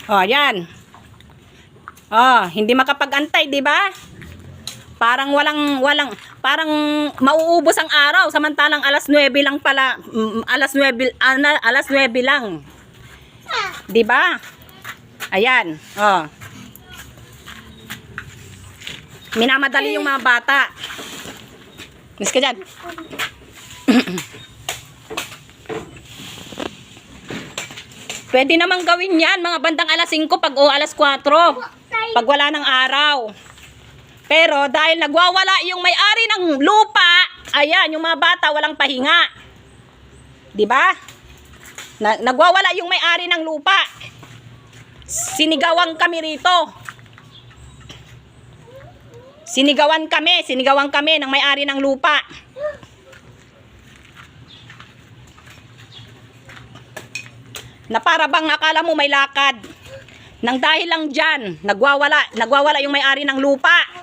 Oh, yan. Oh, hindi makapag-antay, 'di ba? Parang parang mauubos ang araw samantalang alas 9 lang pala, alas 9 lang. 'Di ba? Ayan, oh. Minamadali yung mga bata. Miss ka dyan. Pwede namang gawin yan mga bandang alas 5 o alas 4 pag wala ng araw. Pero dahil nagwawala yung may-ari ng lupa, ayan, yung mga bata walang pahinga. 'Di ba? Nagwawala yung may-ari ng lupa. Sinigawan kami rito. Sinigawan kami ng may-ari ng lupa. Na para bang akala mo may lakad. Nang dahil lang dyan, nagwawala yung may-ari ng lupa.